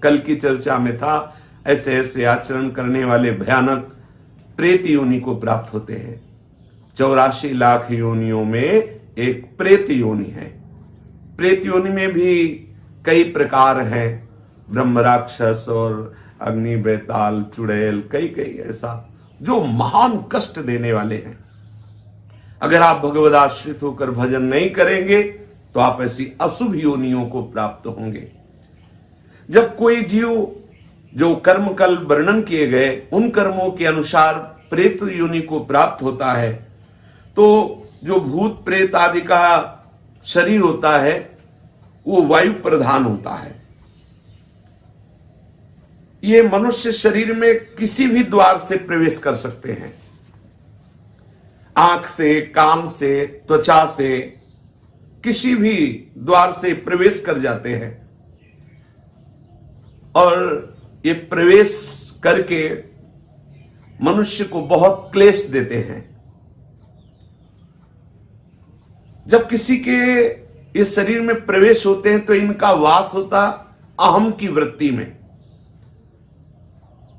कल की चर्चा में था, ऐसे ऐसे आचरण करने वाले भयानक प्रेत योनि को प्राप्त होते हैं। 84 लाख योनियों में एक प्रेत योनि है। प्रेत योनि में भी कई प्रकार हैं, ब्रह्म राक्षस और अग्नि बेताल चुड़ैल, कई ऐसा जो महान कष्ट देने वाले हैं। अगर आप भगवद आश्रित होकर भजन नहीं करेंगे तो आप ऐसी अशुभ योनियों को प्राप्त होंगे। जब कोई जीव जो कर्म कल वर्णन किए गए उन कर्मों के अनुसार प्रेत योनि को प्राप्त होता है, तो जो भूत प्रेत आदि का शरीर होता है वो वायु प्रधान होता है। ये मनुष्य शरीर में किसी भी द्वार से प्रवेश कर सकते हैं, आंख से, कान से, त्वचा से, किसी भी द्वार से प्रवेश कर जाते हैं और ये प्रवेश करके मनुष्य को बहुत क्लेश देते हैं। जब किसी के ये शरीर में प्रवेश होते हैं तो इनका वास होता अहम की वृत्ति में।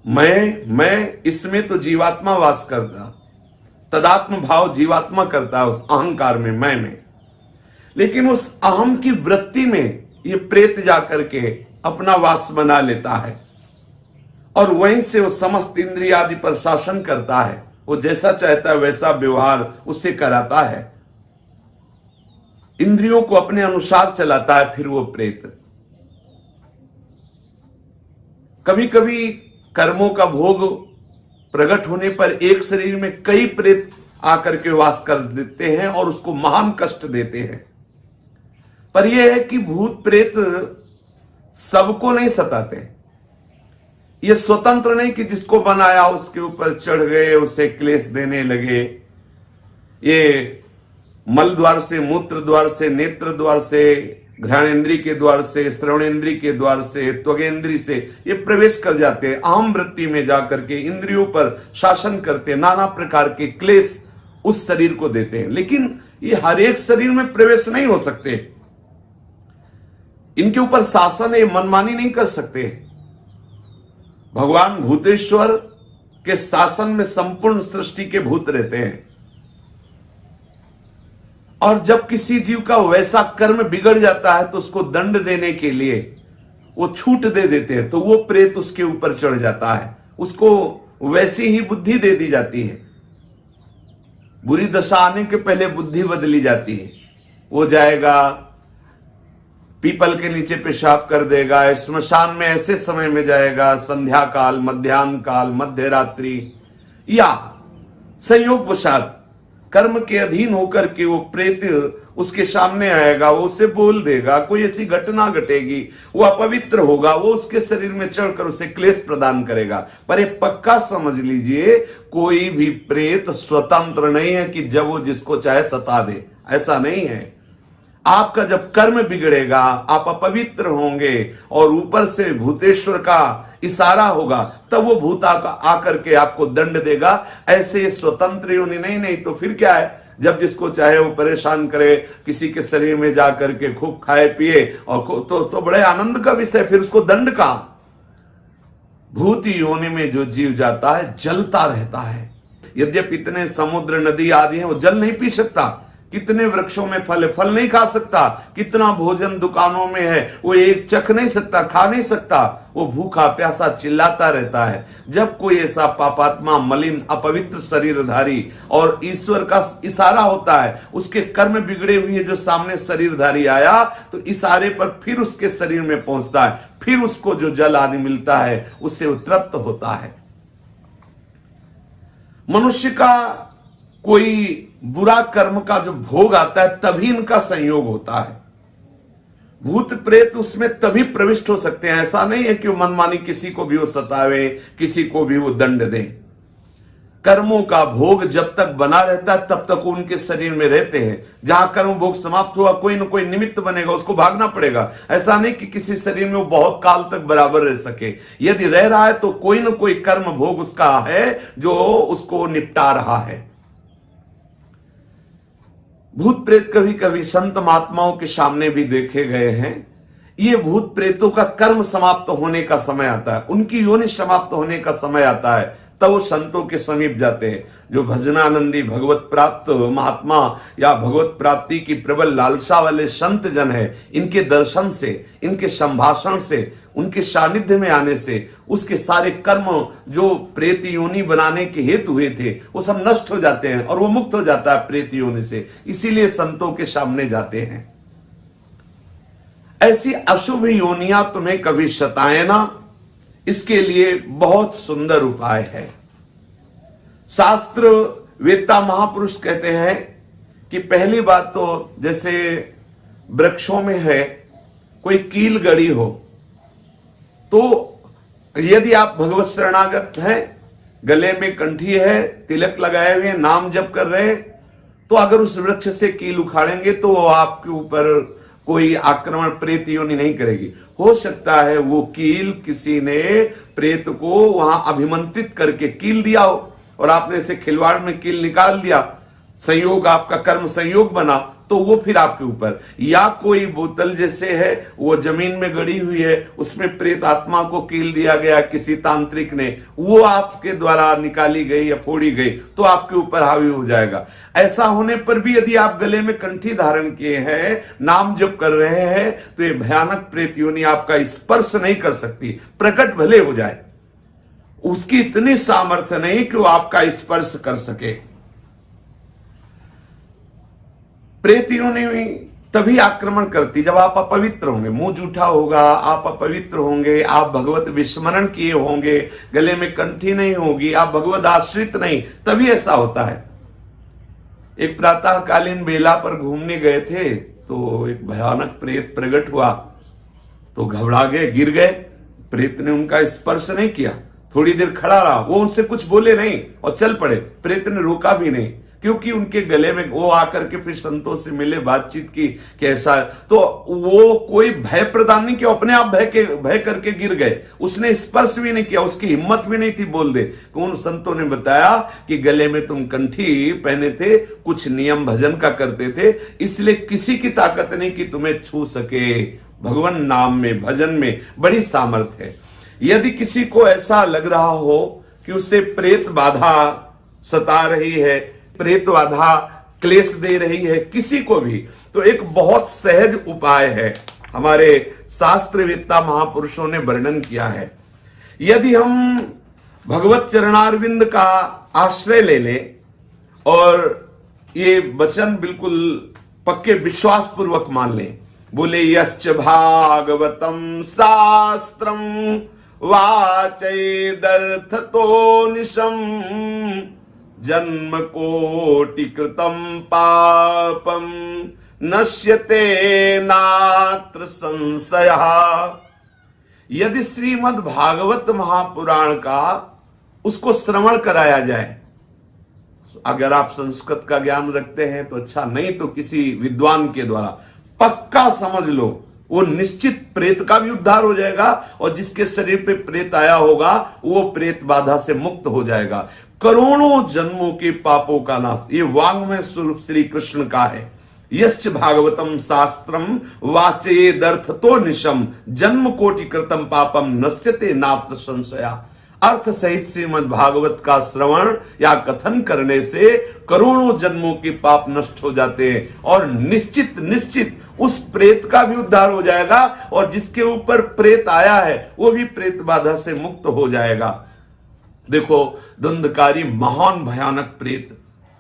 मैं इसमें तो जीवात्मा वास करता, तदात्म भाव जीवात्मा करता है उस अहंकार में, मैं में। लेकिन उस अहम की वृत्ति में ये प्रेत जाकर के अपना वास बना लेता है और वहीं से वो समस्त इंद्रिय आदि पर शासन करता है। वो जैसा चाहता है वैसा व्यवहार उससे कराता है, इंद्रियों को अपने अनुसार चलाता है। फिर वो प्रेत कभी कभी कर्मों का भोग प्रकट होने पर एक शरीर में कई प्रेत आकर के वास कर देते हैं और उसको महान कष्ट देते हैं। पर यह है कि भूत प्रेत सबको नहीं सताते। ये स्वतंत्र नहीं कि जिसको बनाया उसके ऊपर चढ़ गए, उसे क्लेश देने लगे। ये मल द्वार से, मूत्र द्वार से, नेत्र द्वार से, घ्राणेन्द्रिय के द्वार से, श्रवणेन्द्रिय के द्वार से, त्वगेन्द्रिय से ये प्रवेश कर जाते हैं। अहम वृत्ति में जाकर के इंद्रियों पर शासन करते, नाना प्रकार के क्लेश उस शरीर को देते हैं। लेकिन ये हर एक शरीर में प्रवेश नहीं हो सकते, इनके ऊपर शासन ये मनमानी नहीं कर सकते। भगवान भूतेश्वर के शासन में संपूर्ण सृष्टि के भूत रहते हैं और जब किसी जीव का वैसा कर्म बिगड़ जाता है तो उसको दंड देने के लिए वो छूट दे देते हैं, तो वो प्रेत उसके ऊपर चढ़ जाता है, उसको वैसी ही बुद्धि दे दी जाती है। बुरी दशा आने के पहले बुद्धि बदली जाती है। वो जाएगा पीपल के नीचे पेशाब कर देगा, श्मशान में ऐसे समय में जाएगा, संध्या काल, मध्याह्न काल, मध्य रात्रि, या संयोग वशात कर्म के अधीन होकर के वो प्रेत उसके सामने आएगा, वो उसे बोल देगा, कोई ऐसी घटना घटेगी, वो अपवित्र होगा, वो उसके शरीर में चढ़कर उसे क्लेश प्रदान करेगा। पर ये पक्का समझ लीजिए, कोई भी प्रेत स्वतंत्र नहीं है कि जब वो जिसको चाहे सता दे, ऐसा नहीं है। आपका जब कर्म बिगड़ेगा, आप अपवित्र होंगे और ऊपर से भूतेश्वर का इशारा होगा, तब वो भूत आकर के आपको दंड देगा। ऐसे स्वतंत्र योनि नहीं तो फिर क्या है, जब जिसको चाहे वो परेशान करे, किसी के शरीर में जाकर के खूब खाए पिए और तो बड़े आनंद का विषय, फिर उसको दंड का। भूत योनि में जो जीव जाता है जलता रहता है। यद्यपि इतने समुद्र नदी आदि हैं, वो जल नहीं पी सकता, कितने वृक्षों में फल नहीं खा सकता, कितना भोजन दुकानों में है वो एक चख नहीं सकता, खा नहीं सकता, वो भूखा प्यासा चिल्लाता रहता है। जब कोई ऐसा पापात्मा, मलिन, अपवित्र शरीरधारी और ईश्वर का इशारा होता है, उसके कर्म बिगड़े हुए जो सामने शरीरधारी आया, तो इशारे पर फिर उसके शरीर में पहुंचता है, फिर उसको जो जल आदि मिलता है उससे वो तृप्त होता है। मनुष्य का कोई बुरा कर्म का जो भोग आता है तभी इनका संयोग होता है। भूत प्रेत उसमें तभी प्रविष्ट हो सकते हैं। ऐसा नहीं है कि वो मनमानी किसी को भी वो सतावे, किसी को भी वो दंड दे। कर्मों का भोग जब तक बना रहता है तब तक उनके शरीर में रहते हैं। जहां कर्म भोग समाप्त हुआ, कोई न कोई निमित्त बनेगा, उसको भागना पड़ेगा। ऐसा नहीं कि किसी शरीर में वो बहुत काल तक बराबर रह सके। यदि रह रहा है तो कोई न कोई कर्म भोग उसका है जो उसको निपटा रहा है। भूत प्रेत कभी कभी संत महात्माओं के सामने भी देखे गए हैं। ये भूत प्रेतों का कर्म समाप्त होने का समय आता है, उनकी योनि समाप्त होने का समय आता है, तब वो संतों के समीप जाते हैं। जो भजनानंदी भगवत प्राप्त महात्मा या भगवत प्राप्ति की प्रबल लालसा वाले संत जन है, इनके दर्शन से, इनके संभाषण से, उनके सानिध्य में आने से उसके सारे कर्म जो प्रेत योनि बनाने के हेतु हुए थे वो सब नष्ट हो जाते हैं और वो मुक्त हो जाता है प्रेत योनि से। इसीलिए संतों के सामने जाते हैं। ऐसी अशुभ योनियां तुम्हें कभी सताए ना, इसके लिए बहुत सुंदर उपाय है। शास्त्र वेत्ता महापुरुष कहते हैं कि पहली बात तो जैसे वृक्षों में है कोई कील गड़ी हो, तो यदि आप भगवत शरणागत हैं, गले में कंठी है, तिलक लगाए हुए, नाम जप कर रहे हैं, तो अगर उस वृक्ष से कील उखाड़ेंगे तो वो आपके ऊपर कोई आक्रमण प्रेत योनि नहीं करेगी। हो सकता है वो कील किसी ने प्रेत को वहां अभिमंत्रित करके कील दिया हो और आपने इसे खिलवाड़ में कील निकाल दिया, संयोग आपका कर्म संयोग बना, तो वो फिर आपके ऊपर। या कोई बोतल जैसे है वो जमीन में गड़ी हुई है, उसमें प्रेत आत्मा को कील दिया गया किसी तांत्रिक ने, वो आपके द्वारा निकाली गई या फोड़ी गई तो आपके ऊपर हावी हो जाएगा। ऐसा होने पर भी यदि आप गले में कंठी धारण किए हैं, नाम जप कर रहे हैं, तो ये भयानक प्रेत योनि आपका स्पर्श नहीं कर सकती, प्रकट भले हो जाए, उसकी इतनी सामर्थ्य नहीं कि वो आपका स्पर्श कर सके। प्रेत योनि तभी आक्रमण करती जब आप अपवित्र होंगे, मुंह जूठा होगा, आप अपवित्र होंगे, आप भगवत विस्मरण किए होंगे, गले में कंठी नहीं होगी, आप भगवत आश्रित नहीं, तभी ऐसा होता है। एक प्रातःकालीन बेला पर घूमने गए थे तो एक भयानक प्रेत प्रकट हुआ, तो घबरा गए, गिर गए। प्रेत ने उनका स्पर्श नहीं किया, थोड़ी देर खड़ा रहा, वो उनसे कुछ बोले नहीं और चल पड़े। प्रेत ने रोका भी नहीं, क्योंकि उनके गले में वो आकर के फिर संतों से मिले, बातचीत की कैसा, तो वो कोई भय प्रदान नहीं किया, अपने आप भय करके गिर गए, उसने स्पर्श भी नहीं किया, उसकी हिम्मत भी नहीं थी बोल दे। उन संतों ने बताया कि गले में तुम कंठी पहने थे, कुछ नियम भजन का करते थे, इसलिए किसी की ताकत नहीं कि तुम्हें छू सके। भगवान नाम में, भजन में बड़ी सामर्थ्य है। यदि किसी को ऐसा लग रहा हो कि उसे प्रेत बाधा सता रही है, प्रेत बाधा क्लेश दे रही है किसी को भी, तो एक बहुत सहज उपाय है, हमारे शास्त्रवेत्ता महापुरुषों ने वर्णन किया है। यदि हम भगवत चरणारविंद का आश्रय ले लें और ये वचन बिल्कुल पक्के विश्वास पूर्वक मान लें, बोले यश्च भागवतम शास्त्रम वाचैदर्थतो निशम जन्म कोटि कृतम पापम नश्यते नात्र संशयः। यदि श्रीमद् भागवत महापुराण का उसको श्रवण कराया जाए, अगर आप संस्कृत का ज्ञान रखते हैं तो अच्छा, नहीं तो किसी विद्वान के द्वारा पक्का समझ लो, वो निश्चित प्रेत का भी उद्धार हो जाएगा और जिसके शरीर पे प्रेत आया होगा वो प्रेत बाधा से मुक्त हो जाएगा। करोड़ों जन्मों के पापों का नाश, ये वांग्मय स्वरूप श्री कृष्ण का है। यश्च भागवतम शास्त्रम वाचेदर्थतो निशम जन्म कोटि कृतम पापम नश्यते नात्र संशया। अर्थ सहित श्रीमद् भागवत का श्रवण या कथन करने से करोड़ों जन्मों के पाप नष्ट हो जाते हैं और निश्चित निश्चित उस प्रेत का भी उद्धार हो जाएगा और जिसके ऊपर प्रेत आया है वो भी प्रेत बाधा से मुक्त हो जाएगा। देखो, धुंधकारी महान भयानक प्रेत,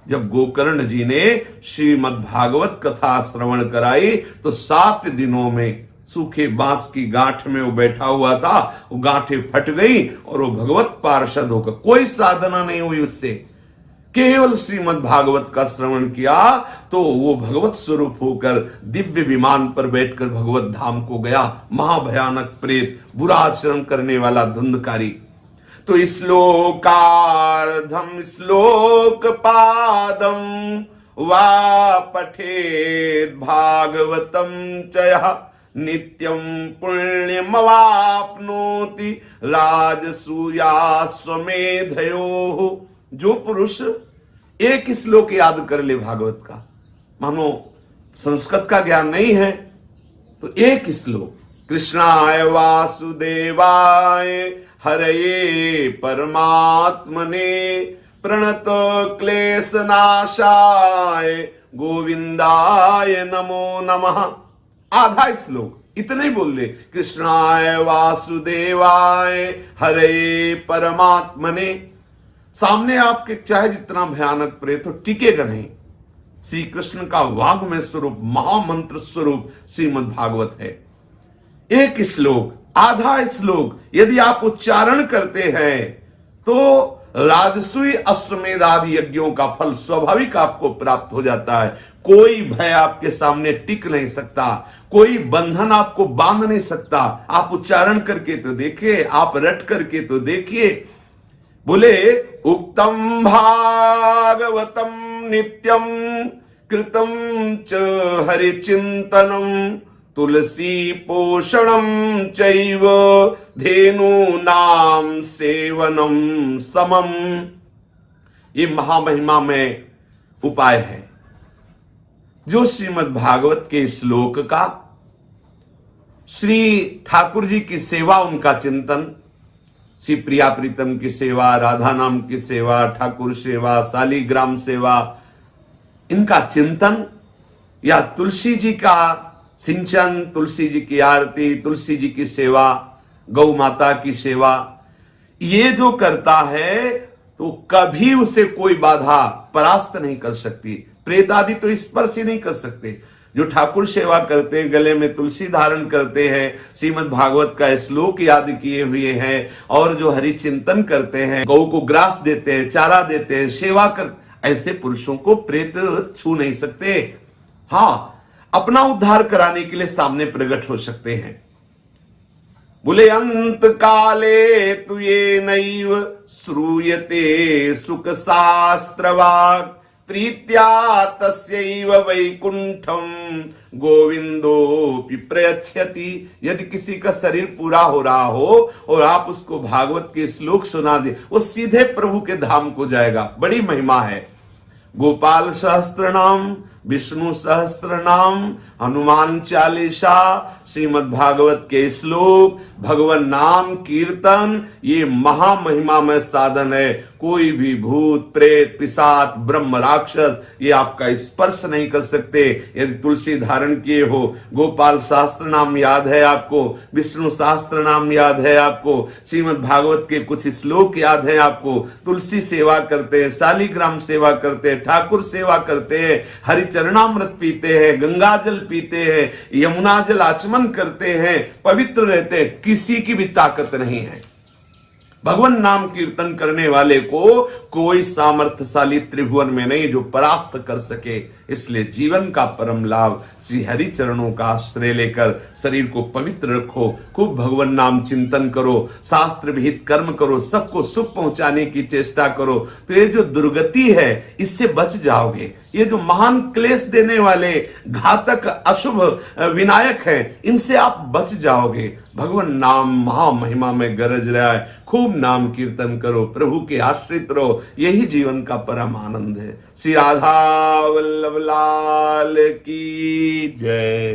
जब गोकर्ण जी ने श्रीमद् भागवत कथा श्रवण कराई तो 7 दिनों में सूखे बांस की गांठ में वो बैठा हुआ था, वो गांठें फट गई और वो भगवत पार्षद होकर, कोई साधना नहीं हुई उससे, केवल श्रीमद् भागवत का श्रवण किया तो वो भगवत स्वरूप होकर दिव्य विमान पर बैठकर भगवत धाम को गया। महाभयानक प्रेत, बुरा आचरण करने वाला धुंधकारी। तो श्लोकार्धम श्लोक पादम वा पठेद भागवतम चयः नित्यम पुण्यमवाप्नोति राजसूयाश्वमेधयोः। जो पुरुष एक श्लोक याद कर ले भागवत का, मानो संस्कृत का ज्ञान नहीं है तो एक श्लोक, कृष्णाय वासुदेवाय हरये परमात्मने प्रणत क्लेशनाशाय गोविंदाय नमो नमः। आधा श्लोक इतने ही बोल दे, कृष्णाय वासुदेवाय हरये परमात्मने। सामने आपके चाहे जितना भयानक प्रेत हो टिकेगा नहीं। श्री कृष्ण का वाग्मय स्वरूप महामंत्र स्वरूप श्रीमद् भागवत है। एक श्लोक, आधा श्लोक यदि आप उच्चारण करते हैं तो राजसूय अश्वमेध आदि यज्ञों का फल स्वाभाविक आपको प्राप्त हो जाता है। कोई भय आपके सामने टिक नहीं सकता, कोई बंधन आपको बांध नहीं सकता। आप उच्चारण करके तो देखिए, आप रट करके तो देखिए। बोले उक्तम भागवतम नित्यम कृतम च हरिचिंतनम तुलसी पोषणम चैव धेनु नाम सेवनम समम। ये महामहिमा में उपाय है जो श्रीमद् भागवत के श्लोक का, श्री ठाकुर जी की सेवा, उनका चिंतन, श्री प्रिया प्रीतम की सेवा, राधा नाम की सेवा, ठाकुर सेवा, शालीग्राम सेवा, इनका चिंतन, या तुलसी जी का सिंचन, तुलसी जी की आरती, तुलसी जी की सेवा, गौ माता की सेवा, ये जो करता है तो कभी उसे कोई बाधा परास्त नहीं कर सकती। प्रेत आदि तो स्पर्श ही नहीं कर सकते। जो ठाकुर सेवा करते हैं, गले में तुलसी धारण करते हैं, श्रीमद् भागवत का श्लोक याद किए हुए हैं, और जो हरि चिंतन करते हैं, गौ को ग्रास देते हैं, चारा देते हैं, सेवा कर, ऐसे पुरुषों को प्रेत छू नहीं सकते। हाँ, अपना उद्धार कराने के लिए सामने प्रकट हो सकते हैं। बोले अंत काले तु ये नैव श्रूयते सुख शास्त्रवाक् प्रीत्या तस्यैव वैकुंठम गोविंदोपि प्रयच्छति। यदि किसी का शरीर पूरा हो रहा हो और आप उसको भागवत के श्लोक सुना दे, वो सीधे प्रभु के धाम को जाएगा। बड़ी महिमा है। गोपाल सहस्त्र नाम, विष्णु सहस्त्र नाम, हनुमान चालीसा, श्रीमद् भागवत के श्लोक, भगवान नाम कीर्तन, ये महामहिमा में साधन है। कोई भी भूत प्रेत पिशाच ब्रह्म राक्षस ये आपका स्पर्श नहीं कर सकते यदि तुलसी धारण किए हो। गोपाल शास्त्र नाम याद है आपको, विष्णु शास्त्र नाम याद है आपको, श्रीमद् भागवत के कुछ श्लोक याद है आपको, तुलसी सेवा करते हैं, शालीग्राम सेवा करते हैं, ठाकुर सेवा करते हैं, हरिचरणामृत पीते हैं, गंगा जल पीते हैं, यमुना जल आचमन करते हैं, पवित्र रहते हैं, किसी की भी ताकत नहीं है। भगवान नाम कीर्तन करने वाले को कोई सामर्थ्यशाली त्रिभुवन में नहीं जो परास्त कर सके। इसलिए जीवन का परम लाभ श्री हरि चरणों का आश्रय लेकर शरीर को पवित्र रखो, खूब भगवान नाम चिंतन करो, शास्त्र विहित कर्म करो, सबको सुख पहुंचाने की चेष्टा करो, तो ये जो दुर्गति है इससे बच जाओगे। ये जो महान क्लेश देने वाले घातक अशुभ विनायक हैं, इनसे आप बच जाओगे। भगवान नाम महामहिमा में गरज रहा है। खूब नाम कीर्तन करो, प्रभु के आश्रित रहो, यही जीवन का परम आनंद है। श्री राधा वल्लभ लाल की जय।